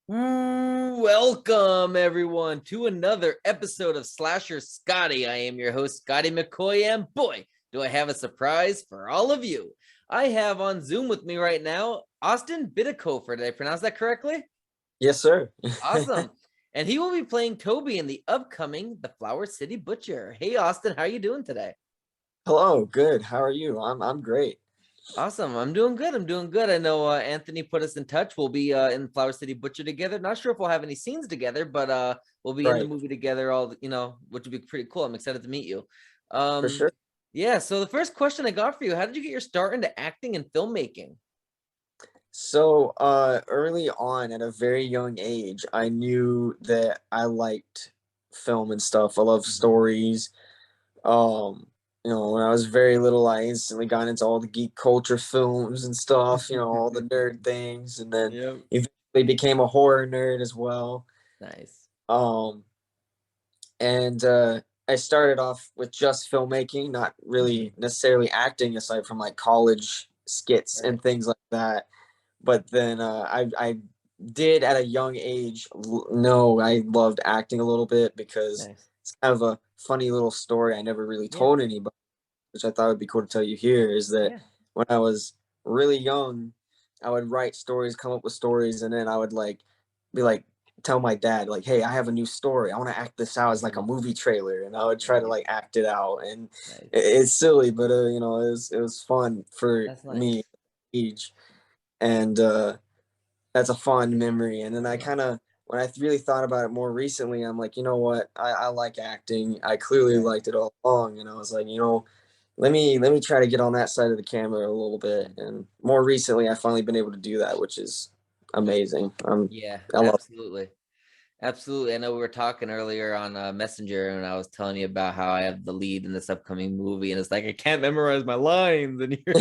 Welcome everyone to another episode of Slasher Scotty. I am your host, Scotty McCoy, and boy, do I have a surprise for all of you. I have on Zoom with me right now, Austin Bitikofer. Did I pronounce that correctly? Yes, sir. Awesome. And he will be playing Toby in the upcoming The Flower City Butcher. Hey Austin, how are you doing today? Hello, good. How are you? I'm great. Awesome. I'm doing good. I know Anthony put us in touch. We'll be in Flower City Butcher together. Not sure if we'll have any scenes together, but we'll be in the Right, movie together, which would be pretty cool. I'm excited to meet you. for Um, sure. yeah, so the first question I got for you, how did you get your start into acting and filmmaking? So, early on at a very young age, I knew that I liked film and stuff. I love Mhm. stories. Um, when I was very little, I instantly got into all the geek culture films and stuff, all the nerd things, and then Yep. eventually became a horror nerd as well. Nice. Um, and I started off with just filmmaking, not Mhm. really necessarily acting, aside from like college skits Right. and things like that. But then I did at a young age know I loved acting a little bit because Nice. it's kind of a funny little story I never really Yeah. told anybody, which I thought would be cool to tell you here. Is that Yeah. when I was really young, I would write stories, come up with stories, and then I would be like tell my dad like, "Hey, I have a new story. I want to act this out as like a Mhm. movie trailer," and I would try to Right. like act it out, and Nice. it's silly, but it was fun for That's me nice. age, and that's a fond memory. And then I Yeah. kind of when I really thought about it more recently, I'm like, you know what? I like acting. I clearly Right. liked it all along, and I was like, let me try to get on that side of the camera a little bit. And more recently, I've finally been able to do that, which is amazing. Yeah, I love. absolutely. Absolutely. I know we were talking earlier on Messenger, and I was telling you about how I have the lead in this upcoming movie, and it's like I can't memorize my lines, and you're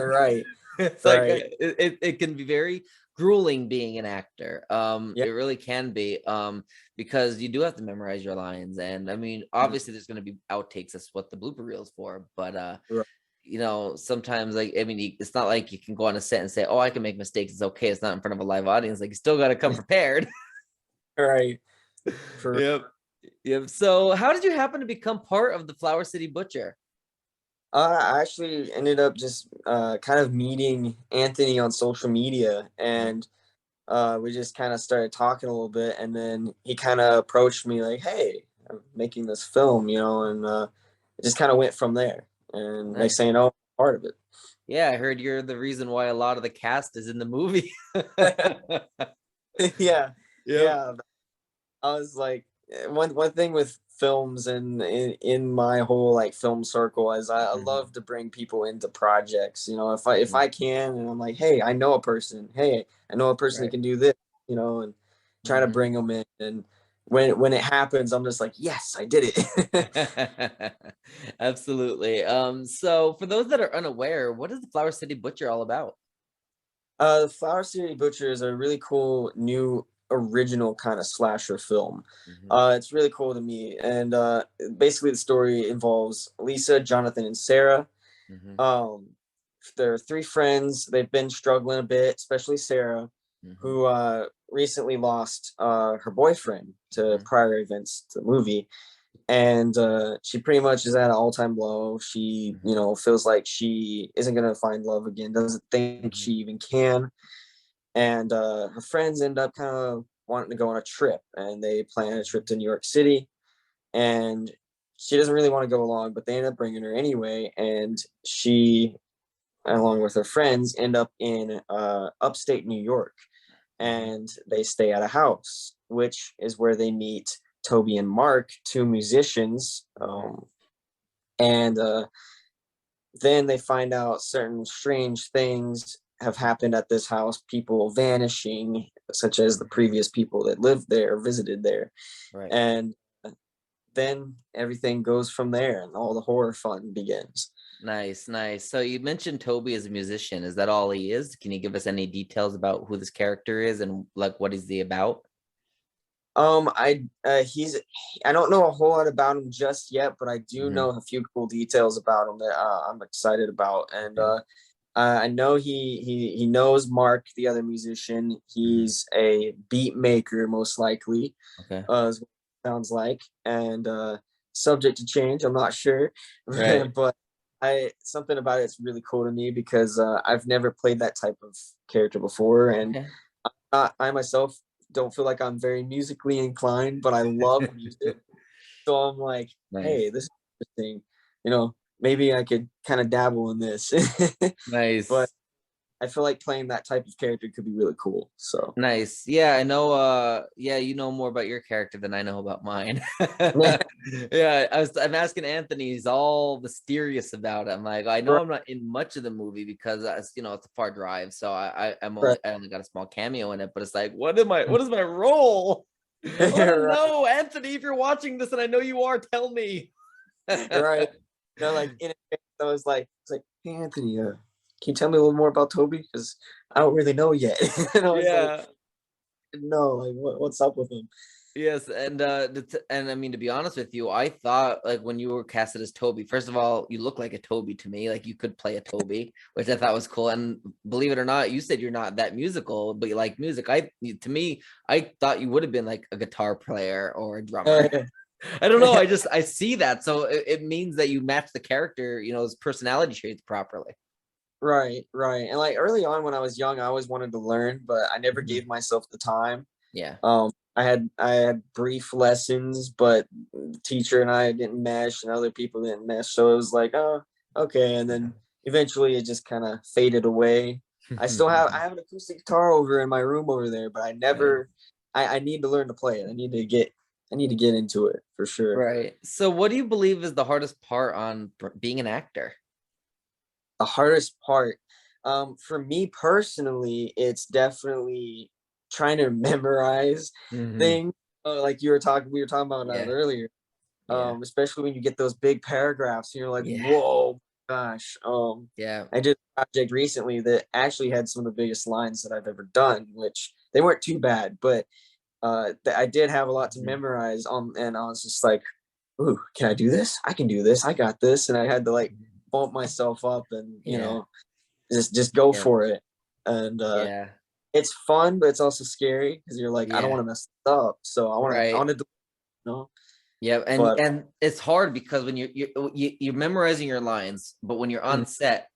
Right, it's like right. it can be very grueling being an actor. Yeah, It really can be because you do have to memorize your lines, and I mean, obviously, there's going to be outtakes. That's what the blooper reel's for, but right, sometimes like I mean, it's not like you can go on a set and say, "Oh, I can make mistakes. It's okay." It's not in front of a live audience. Like you still got to come prepared. right. For Yep. Yep. So, how did you happen to become part of the Flower City Butcher? I actually ended up just kind of meeting Anthony on social media, Mhm. and we just kind of started talking a little bit, and then he kind of approached me like, "Hey, I'm making this film," and it just kind of went from there. And next Nice. thing you know, I'm part of Yeah, I heard you're the reason why a lot of the cast is in the movie. it. Yeah, Yep. yeah. I was like, one thing with films and in my whole like film circle is I Mhm. love to bring people into projects. If Mhm. I can, and I'm like, hey, I know a person. Hey, I know a person who Right. can do this. And try to Mhm. bring them in. And when it happens, I'm just like, yes, I did it. Absolutely. So for those that are unaware, what is the Flower City Butcher all about? The Flower City Butcher is a really cool new original kind of slasher film. Mhm. It's really cool to me, and basically the story involves Lisa, Jonathan, and Sarah. Mhm. Um, they're three friends. They've been struggling a bit, especially Sarah, Mhm. who recently lost her boyfriend to Mhm. prior events to the movie, and she pretty much is at an all-time low. She, Mhm. feels like she isn't gonna find love again. Doesn't think she Mhm. even can, and her friends end up kind of wanting to go on a trip, and they plan a trip Mhm. to New York City, and she doesn't really want to go along, but they end up bringing her anyway, and she, along with her friends, end up in upstate New York, Mhm. and they stay at a house, which is where they meet Toby and Mark, two musicians, Mhm. and then they find out certain strange things have happened at this house, people vanishing, such as the Mhm. previous people that lived there, visited there. Right. And then everything goes from there and all the horror fun begins. Nice, nice. So you mentioned Toby as a musician. Is that all he is? Can you give us any details about who this character is and like what is he about? I don't know a whole lot about him just yet, but I do Hmm. know a few cool details about him that I'm excited about. And Okay. I know he knows Mark, the other musician. Mhm. He's a beat maker, most likely, Okay. is what it sounds like, and subject to change. I'm not sure, Right. but I something about it's really cool to me because I've never played that type of character before, and Okay. I myself don't feel like I'm very musically inclined, but I love music. So I'm like, Nice. hey, this is interesting. You know, maybe I could kind of dabble in this. But Nice. I feel like playing that type of character could be really cool. So Nice. Yeah, I know yeah, you know more about your character than I know about mine. Yeah, I'm asking Anthony, he's all mysterious about it. I'm like, I know right, I'm not in much of the movie because it's a far drive. So right, I only got a small cameo in it, but it's like, what is my role? I want to right, know, Anthony, if you're watching this, and I know you are, tell me. right. You know, like in advance, I was like, it's like, hey Anthony, can you tell me a little more about Toby? Because I don't really know yet. And I was like, Yeah. no, like what's up with him? Yes, and I mean, to be honest with you, I thought like when you were casted as Toby, first of all, you look like a Toby to me, like you could play a Toby, which I thought was cool. And believe it or not, you said you're not that musical, but you like music. To me, I thought you would have been like a guitar player or a drummer. I don't know. I see that, so it means that you match the character, his personality traits properly. Right, right. And like early on when I was young, I always wanted to learn, but I never Mhm. gave myself the time. Yeah. I had brief lessons, but the teacher and I didn't mesh, and other people didn't mesh. So it was like, oh, okay. And then eventually, it just kind of faded away. I have an acoustic guitar over in my room over there, but I Nice. never. I need to learn to play it. I need to get into it for sure. Right. So, what do you believe is the hardest part on being an actor? The hardest part, for me personally, it's definitely trying to memorize Hmm. things. Like we were talking about that Yeah. earlier. Yeah. Especially when you get those big paragraphs and you're like, Yeah. whoa, gosh. Yeah. I did a project recently that actually had some of the biggest lines that I've ever done, which they weren't too bad, but I did have a lot to Mhm. memorize on, and I was just like, ooh, can I do this? I can do this. I got this. And I had to like bump myself up and, Yeah. just go Yeah. for it. And Yeah. it's fun, but it's also scary because you're like, I don't Yeah. want to mess this up. So I Right. want to do, you know, Yeah. And but and it's hard because when you're memorizing your lines, but when you're mm, on set,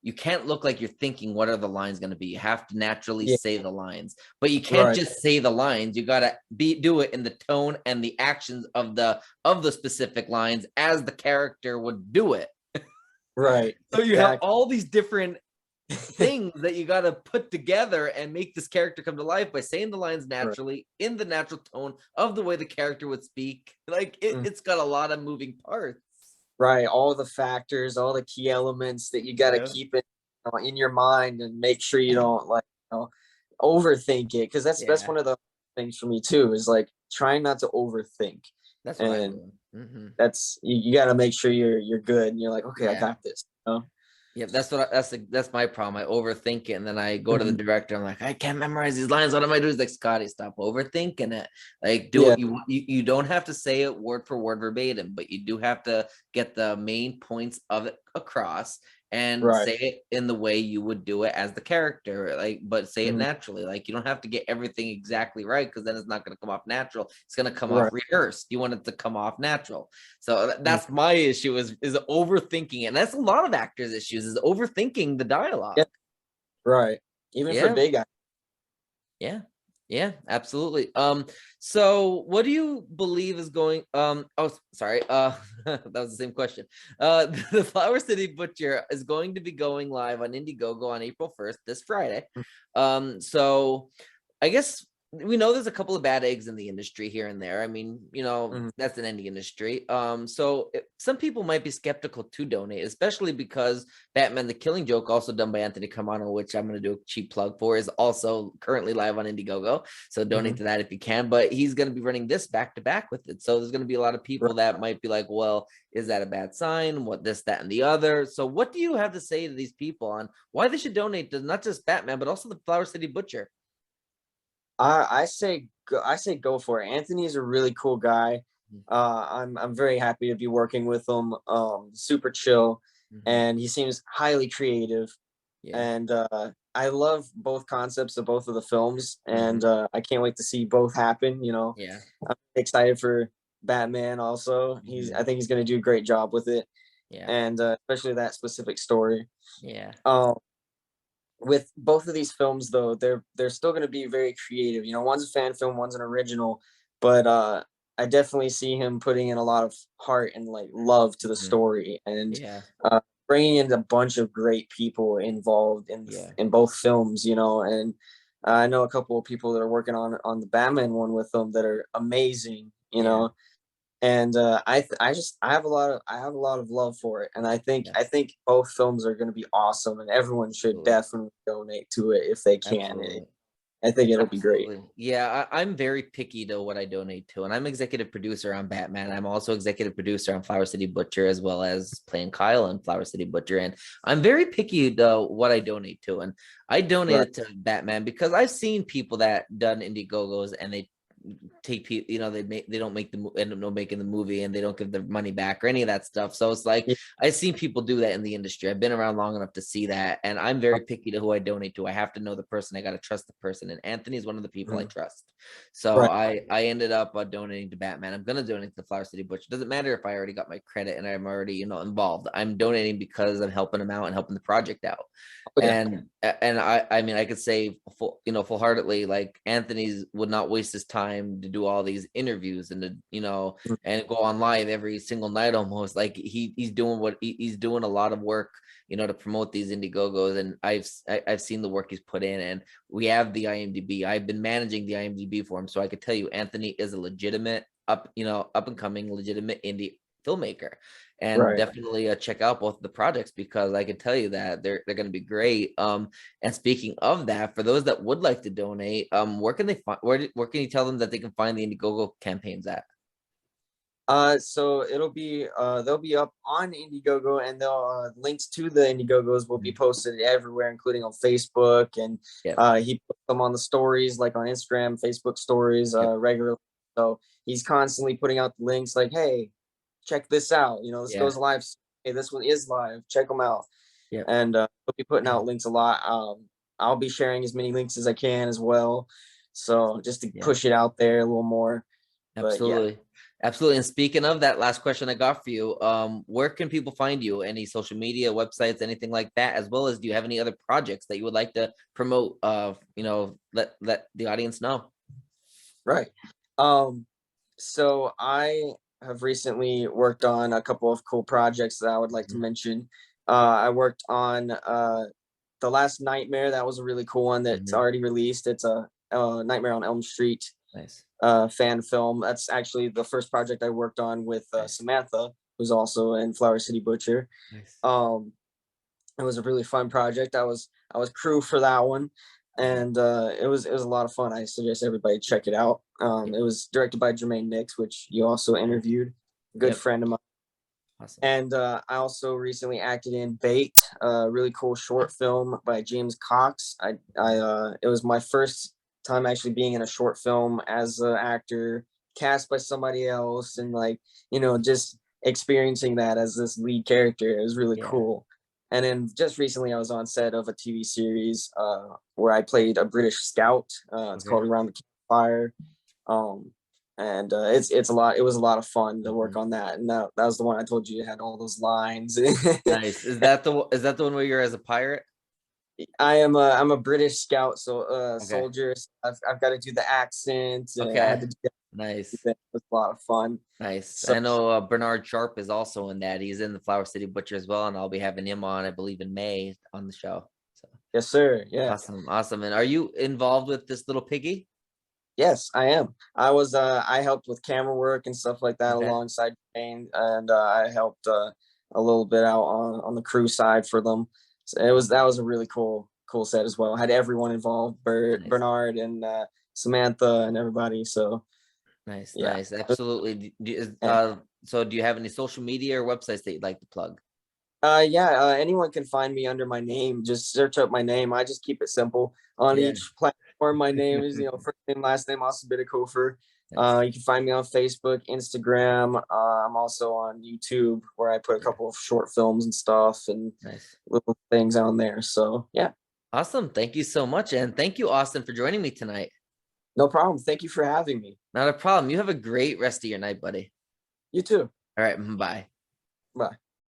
you can't look like you're thinking what are the lines going to be. You have to naturally yeah, say the lines, but you can't right, just say the lines. You gotta do it in the tone and the actions of the specific lines as the character would do it. right, So you have exactly. all these different things that you got to put together and make this character come to life by saying the lines Right. naturally in the natural tone of the way the character would speak. Like Mm, it's got a lot of moving parts. right, all the factors, all the key elements that you gotta Yeah. keep it, in your mind and make sure you don't, like, overthink it. Because that's Yeah. one of the things for me too, is, like, trying not to overthink, That's what I'm and doing. Hmm. that's you gotta make sure you're good, and you're like, "Okay, I Yeah. got this," Yeah, that's my problem. I overthink it, and then I go to the Mhm. director. I'm like, I can't memorize these lines. What am I doing? He's like, Scotty, stop overthinking it. Like, do Yeah, it. You don't have to say it word for word verbatim, but you do have to get the main points of it across and right, say it in the way you would do it as the character. Like, but say it mhm, naturally. Like, you don't have to get everything exactly right because then it's not going to come off natural. It's going to come off right, rehearsed. You want it to come off natural. So mm, that's my issue is overthinking it. And that's a lot of actors' issues is overthinking the yeah, dialogue. right, even for Yeah, big guys. yeah, yeah, absolutely. So what do you believe is going oh sorry, that was the same question. The Flower City Butcher is going to be going live on Indiegogo on April 1st, this Friday. Mm, So I guess we know there's a couple of bad eggs in the industry here and there. I mean, mhm, that's in any industry. So some people might be skeptical to donate, especially because Batman: The Killing Joke, also done by Anthony Carmano, which I'm going to do a cheap plug for, is also currently live on Indiegogo. So donate mhm, to that if you can. But he's going to be running this back to back with it. So there's going to be a lot of people right. that might be like, well, is that a bad sign? What this, that, and the other? So what do you have to say to these people on why they should donate to not just Batman, but also the Flower City Butcher? I say go for it. Anthony's a really cool guy. I'm very happy to be working with him. Super chill, Mm-hmm. and he seems highly creative. Yeah. and I love both concepts of both of the films, and Hmm. I can't wait to see both happen. Yeah. I'm excited for Batman. Also, Hmm. I think he's going to do a great job with it, Yeah. and especially that specific story. Yeah. Um, with both of these films, though, they're still going to be very creative. One's a fan film, one's an original, but I definitely see him putting in a lot of heart and like love to the Hmm. story, and Yeah. bringing in a bunch of great people involved in Yeah. both films. And I know a couple of people that are working on the Batman one with them that are amazing. Yeah. And I have a lot of love for it, and Yeah. I think both films are going to be awesome, and everyone should Absolutely. definitely donate to it if they can. Absolutely. I think it'll be great. Absolutely. Yeah, I'm very picky to what I donate to. And I'm executive producer on Batman. I'm also executive producer on Flower City Butcher, as well as playing Kyle in Flower City Butcher. And I'm very picky to what I donate to. And I Right. donated to Batman because I've seen people that done Indiegogos and they take people, they don't make end up not making the movie, and they don't give their money back or any of that stuff. So it's like Yeah. I've seen people do that in the industry. I've been around long enough to see that, and I'm very picky to who I donate to. I have to know the person. I got to trust the person, and Anthony is one of the people I Mhm. trust. So Right. I ended up donating to Batman. I'm gonna donate to the Flower City Butcher. Doesn't matter if I already got my credit and I'm already involved. I'm donating because I'm helping him out and helping the project out. Oh, yeah. And I mean, I could say full heartedly, like Anthony's would not waste his time to do all these interviews and Mhm. and go on live every single night almost. Like he's doing he's doing a lot of work, to promote these Indiegogos. And I've seen the work he's put in, and we have the IMDb. I've been managing the IMDb for him, so I could tell you Anthony is a legitimate up and coming legitimate indie filmmaker. And Right. definitely check out both of the projects, because I can tell you that they're going to be great. And speaking of that, for those that would like to donate, where can they find where can you tell them that they can find the Indiegogo campaigns at? So they'll be up on Indiegogo, and they'll links to the Indiegogos will be Mhm. posted everywhere, including on Facebook, and Yep. he puts them on the stories, like on Instagram, Facebook stories, Yep. regularly. So he's constantly putting out the links, like, hey, check this out. This Yeah. goes live. Hey, this one is live. Check them out. Yep. And we'll be putting out links a lot. I'll be sharing as many links as I can as well, so just to Yeah. push it out there a little more. But yeah. Absolutely. Absolutely. And speaking of that, last question I got for you, where can people find you? Any social media, websites, anything like that? As well as, do you have any other projects that you would like to promote? Let the audience know. Right. Um, so I have recently worked on a couple of cool projects that I would like to Mhm. mention. I worked on The Last Nightmare. That was a really cool one that's Mhm. already released. It's a Nightmare on Elm Street Nice. fan film. That's actually the first project I worked on with Nice. Samantha, who's also in Flower City Butcher. Nice. Um, it was a really fun project. I was crew for that one, Mhm. and it was a lot of fun. I suggest everybody check it out. Yep. It was directed by Jermaine Nix, which you also interviewed, a good Yep. friend of mine. Awesome. And I also recently acted in Bait, a really cool short film by James Cox. It was my first time actually being in a short film as an actor, cast by somebody else, and like just experiencing that as this lead character. It was really Yeah. cool. And then just recently, I was on set of a TV series where I played a British scout. It's Okay. called Around the Campfire. Um, and it's a lot. It was a lot of fun to work Mhm. on that, and that was the one I told you had all those lines. Nice. Is that the one where you're as a pirate? I'm a British scout, so Okay. soldier. So I've got to do the accent. I had Okay. to do that. Nice. It was a lot of fun. Nice. So I know Bernard Sharp is also in that. He's in the Flower City Butcher as well, and I'll be having him on, I believe, in May on the show. So yes, sir. Yeah. awesome, awesome. And are you involved with this little piggy? Yes, I am. I helped with camera work and stuff like that Okay. alongside Jane, and I helped a little bit out on the crew side for them. So that Awesome. was a really cool set as well. Had everyone involved, Nice. Bernard and Samantha and everybody. So Nice. yeah. Nice. Absolutely. And So do you have any social media or websites that you'd like to plug? yeah, anyone can find me under my name. Just search up my name. I just keep it simple on Yeah. each platform. My name is first name, last name, Austin Bitikofer. You can find me on Facebook, Instagram. I'm also on YouTube where I put a couple of short films and stuff and Nice. little things on there. So yeah. Awesome. Thank you so much. And thank you, Austin, for joining me tonight. No problem. Thank you for having me. Not a problem. You have a great rest of your night, buddy. You too. All right. Bye. Bye.